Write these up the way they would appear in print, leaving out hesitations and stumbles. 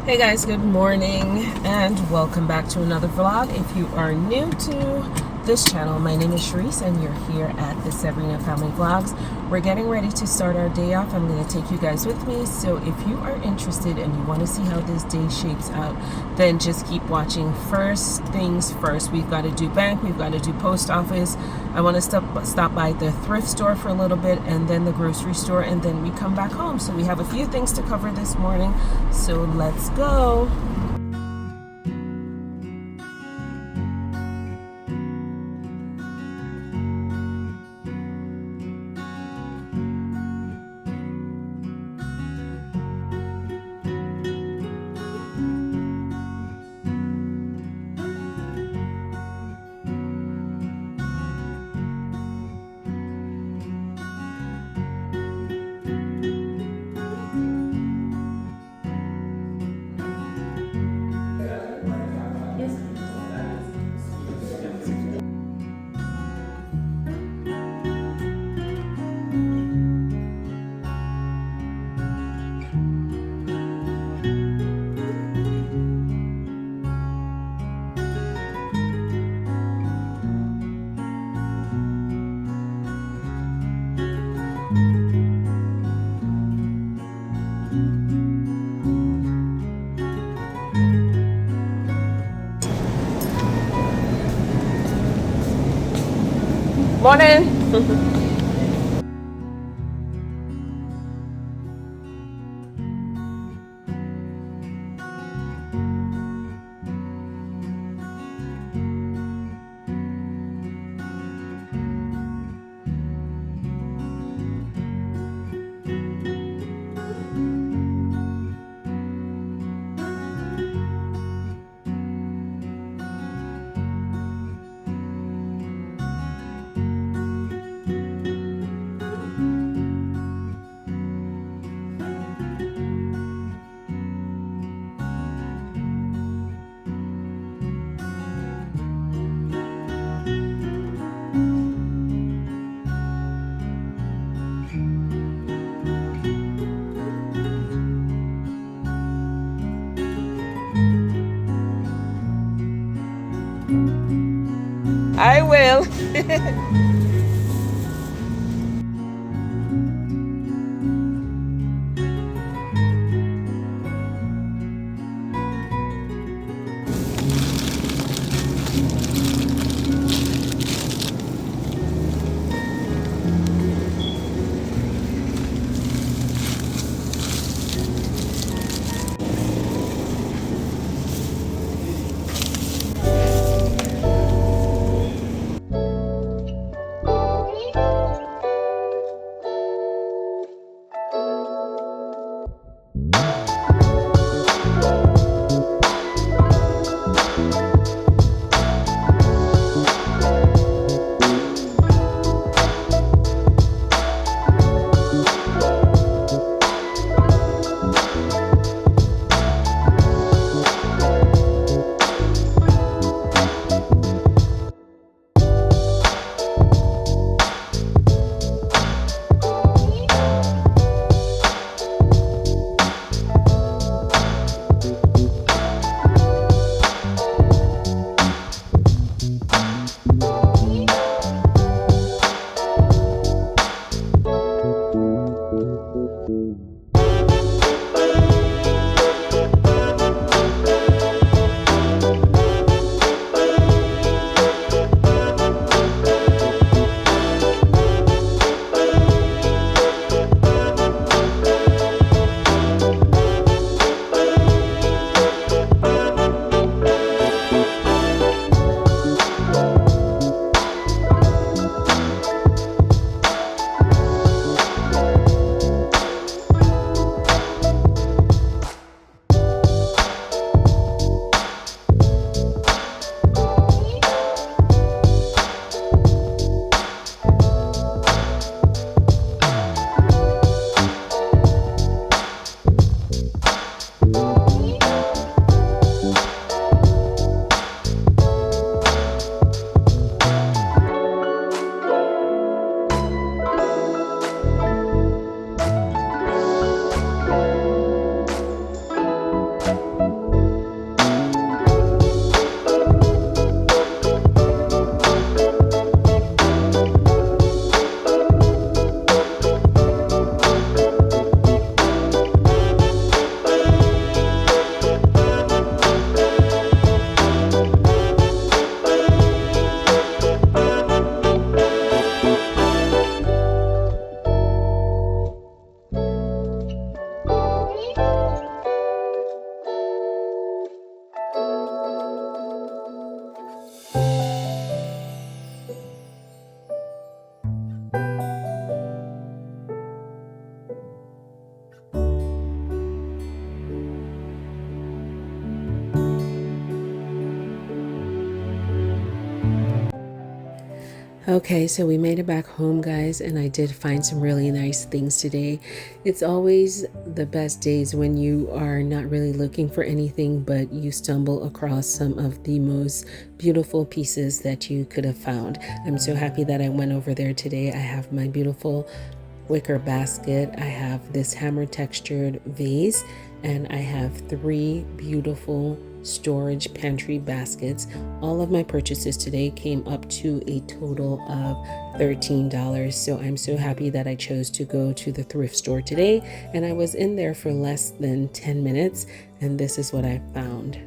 Hey guys, good morning and welcome back to another vlog. If you are new to this channel, my name is Sharice and you're here at the Sabrina Family Vlogs. We're getting ready to start our day off. I'm going to take you guys with me. So if you are interested and you want to see how this day shapes out, then just keep watching. First things first, we've got to do bank, we've got to do post office. I want to stop by the thrift store for a little bit and then the grocery store, and then we come back home. So we have a few things to cover this morning. So let's go. Morning. I will. Okay, so we made it back home, guys, and I did find some really nice things today. It's always the best days when you are not really looking for anything, but you stumble across some of the most beautiful pieces that you could have found. I'm so happy that I went over there today. I have my beautiful wicker basket. I have this hammer textured vase, and I have 3 beautiful storage pantry baskets. All of my purchases today came up to a total of $13. So I'm so happy that I chose to go to the thrift store today, and I was in there for less than 10 minutes, and this is what I found.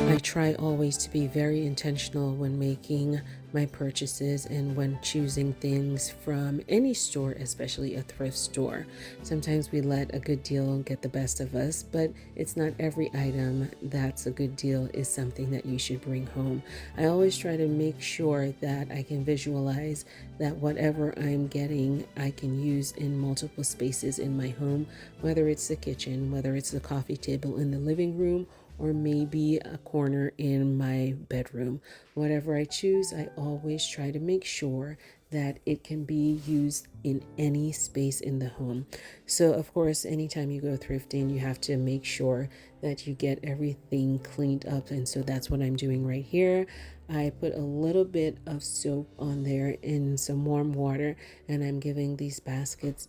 I try always to be very intentional when making my purchases and when choosing things from any store, especially a thrift store. Sometimes we let a good deal get the best of us, but it's not every item that's a good deal is something that you should bring home. I always try to make sure that I can visualize that whatever I'm getting, I can use in multiple spaces in my home, whether it's the kitchen, whether it's the coffee table in the living room, or maybe a corner in my bedroom. Whatever I choose, I always try to make sure that it can be used in any space in the home. So, of course, anytime you go thrifting, you have to make sure that you get everything cleaned up. And so that's what I'm doing right here. I put a little bit of soap on there in some warm water, and I'm giving these baskets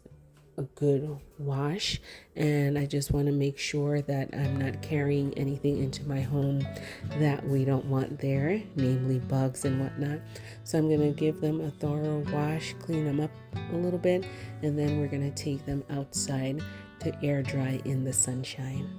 a good wash, and I just want to make sure that I'm not carrying anything into my home that we don't want there, namely bugs and whatnot. So I'm going to give them a thorough wash, clean them up a little bit, and then we're going to take them outside to air dry in the sunshine.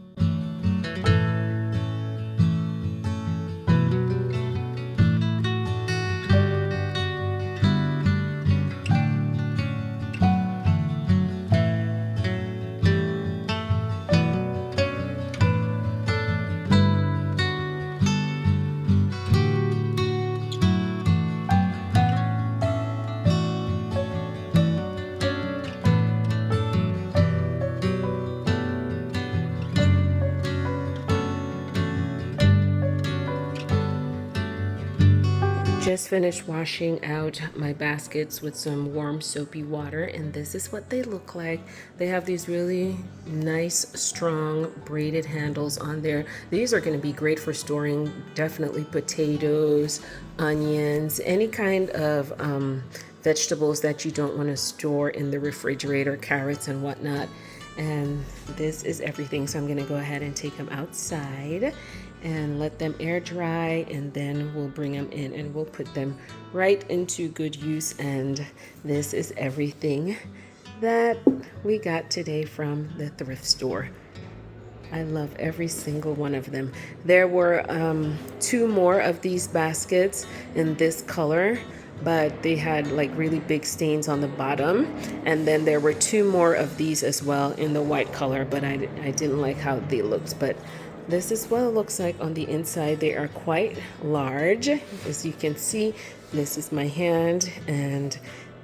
Just finished washing out my baskets with some warm soapy water, and this is what they look like. They have these really nice strong braided handles on there. These are going to be great for storing definitely potatoes, onions, any kind of vegetables that you don't want to store in the refrigerator, carrots and whatnot. And this is everything, so I'm going to go ahead and take them outside and let them air dry, and then we'll bring them in and we'll put them right into good use. And this is everything that we got today from the thrift store. I love every single one of them. There were 2 more of these baskets in this color, but they had like really big stains on the bottom. And then there were 2 more of these as well in the white color, but I didn't like how they looked. But this is what it looks like on the inside. They are quite large. As you can see, this is my hand, and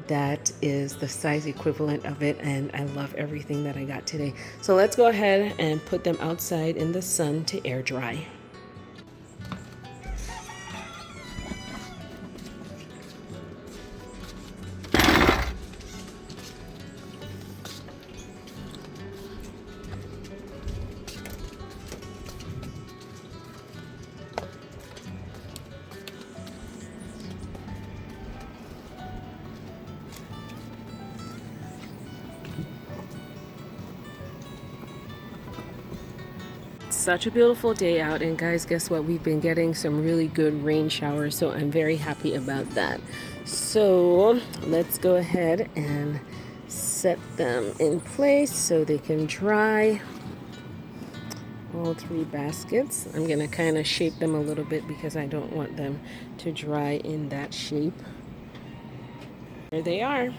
that is the size equivalent of it, and I love everything that I got today. So let's go ahead and put them outside in the sun to air dry. Such a beautiful day out, and guys, guess what? We've been getting some really good rain showers, so I'm very happy about that. So let's go ahead and set them in place so they can dry. All 3 baskets. I'm gonna kind of shape them a little bit because I don't want them to dry in that shape. There they are.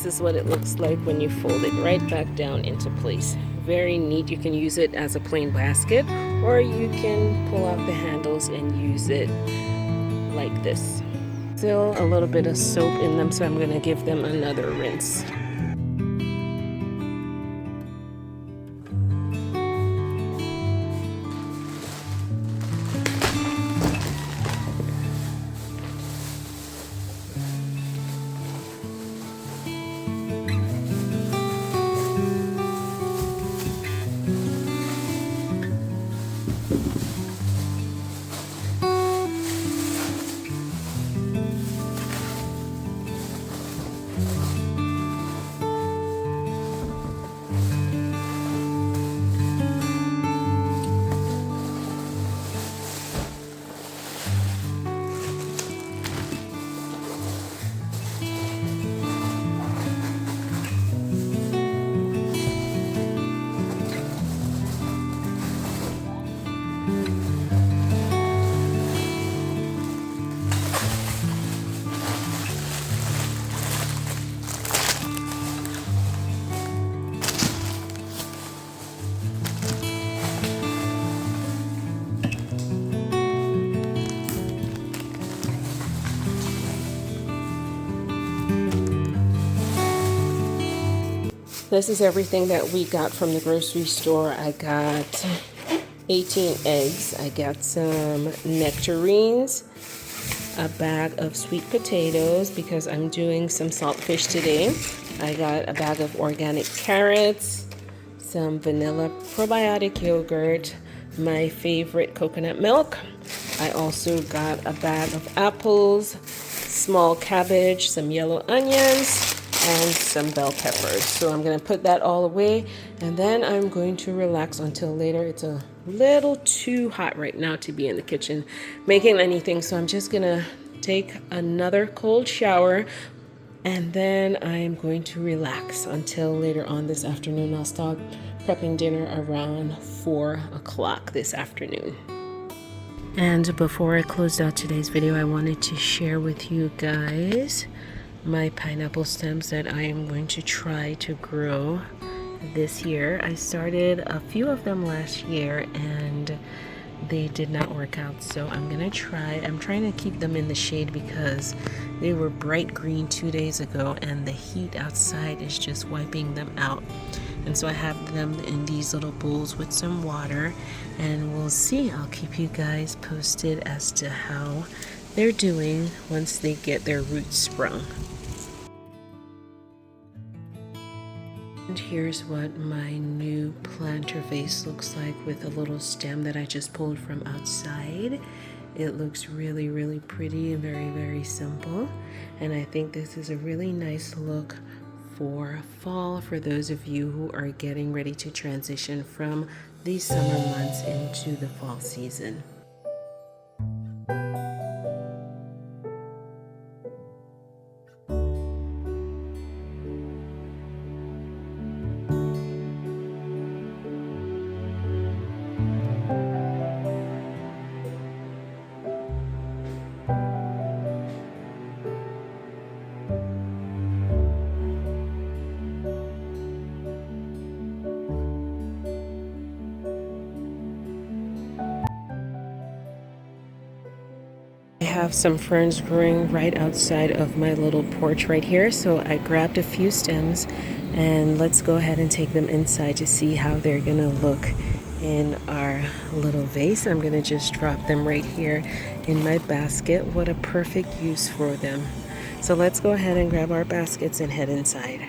this is what it looks like when you fold it right back down into place. Very neat. You can use it as a plain basket, or you can pull out the handles and use it like this. Still a little bit of soap in them, so I'm going to give them another rinse. This is everything that we got from the grocery store. I got 18 eggs. I got some nectarines, a bag of sweet potatoes because I'm doing some saltfish today. I got a bag of organic carrots, some vanilla probiotic yogurt, my favorite coconut milk. I also got a bag of apples, small cabbage, some yellow onions, and some bell peppers. So I'm going to put that all away, and then I'm going to relax until later. It's a little too hot right now to be in the kitchen making anything, so I'm just going to take another cold shower, and then I'm going to relax until later on this afternoon. I'll start prepping dinner around 4 o'clock this afternoon. And before I closed out today's video, I wanted to share with you guys my pineapple stems that I am going to try to grow this year. I started a few of them last year and they did not work out, so I'm trying to keep them in the shade because they were bright green 2 days ago and the heat outside is just wiping them out. And so I have them in these little bowls with some water, and we'll see. I'll keep you guys posted as to how they're doing once they get their roots sprung. And here's what my new planter vase looks like with a little stem that I just pulled from outside. It looks really, really pretty and very, very simple. And I think this is a really nice look for fall for those of you who are getting ready to transition from these summer months into the fall season. I have some ferns growing right outside of my little porch right here, so I grabbed a few stems and let's go ahead and take them inside to see how they're gonna look in our little vase. I'm gonna just drop them right here in my basket. What a perfect use for them. So let's go ahead and grab our baskets and head inside.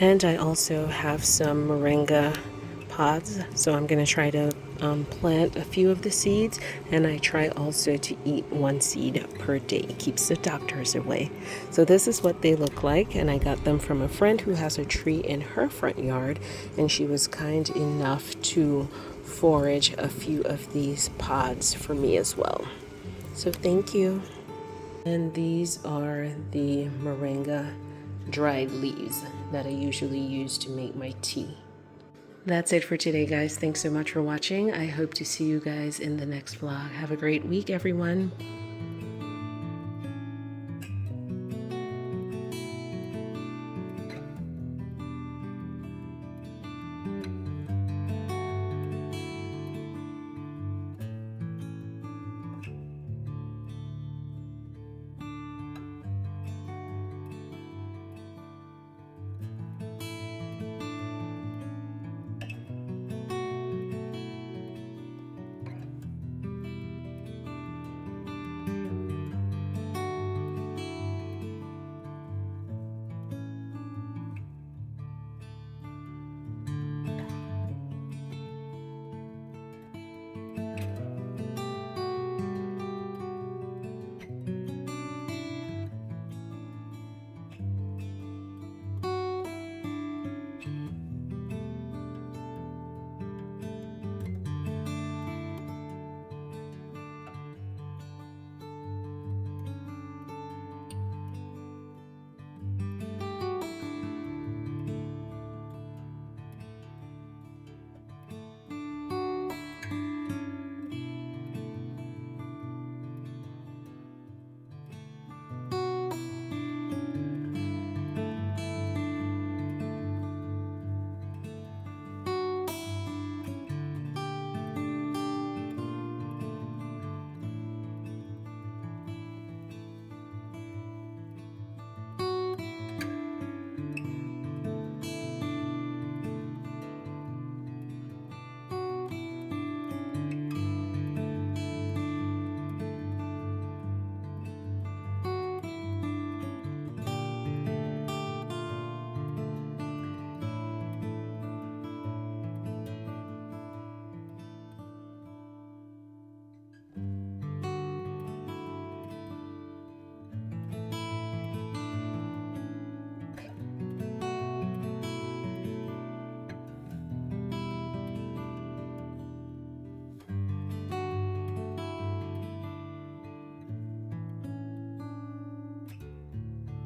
And I also have some moringa pods, so I'm going to try to plant a few of the seeds, and I try also to eat one seed per day. It keeps the doctors away. So this is what they look like, and I got them from a friend who has a tree in her front yard, and she was kind enough to forage a few of these pods for me as well. So thank you. And these are the moringa dried leaves that I usually use to make my tea. That's it for today, guys. Thanks so much for watching. I hope to see you guys in the next vlog. Have a great week, everyone.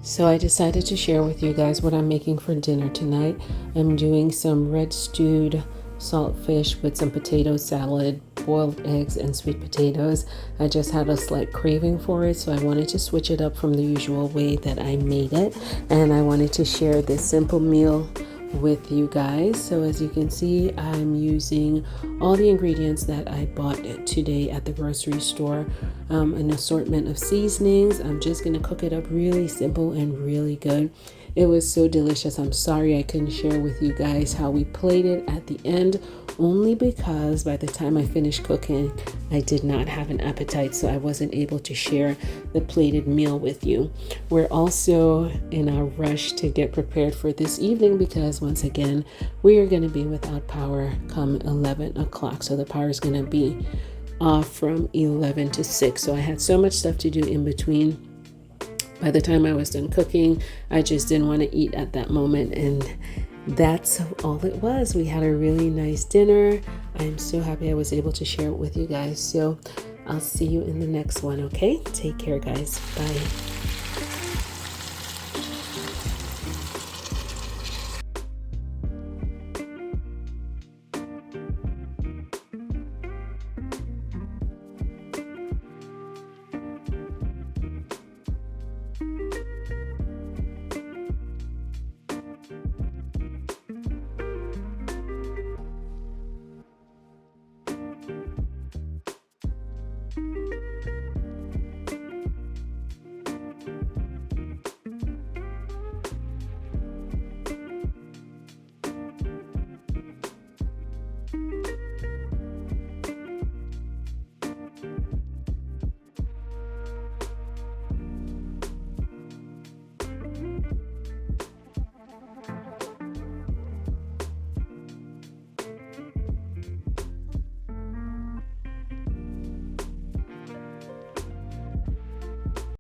So I decided to share with you guys what I'm making for dinner tonight. I'm doing some red stewed saltfish with some potato salad, boiled eggs, and sweet potatoes. I just had a slight craving for it, so I wanted to switch it up from the usual way that I made it. And I wanted to share this simple meal with you guys. So as you can see, I'm using all the ingredients that I bought today at the grocery store, an assortment of seasonings. I'm just gonna cook it up really simple and really good. It was so delicious. I'm sorry I couldn't share with you guys how we plated at the end, only because by the time I finished cooking, I did not have an appetite, so I wasn't able to share the plated meal with you. We're also in a rush to get prepared for this evening because once again, we are going to be without power come 11 o'clock. So the power is going to be off from 11 to 6. So I had so much stuff to do in between. By the time I was done cooking, I just didn't want to eat at that moment, and that's all it was. We had a really nice dinner. I'm so happy I was able to share it with you guys. So I'll see you in the next one, okay? Take care, guys. Bye.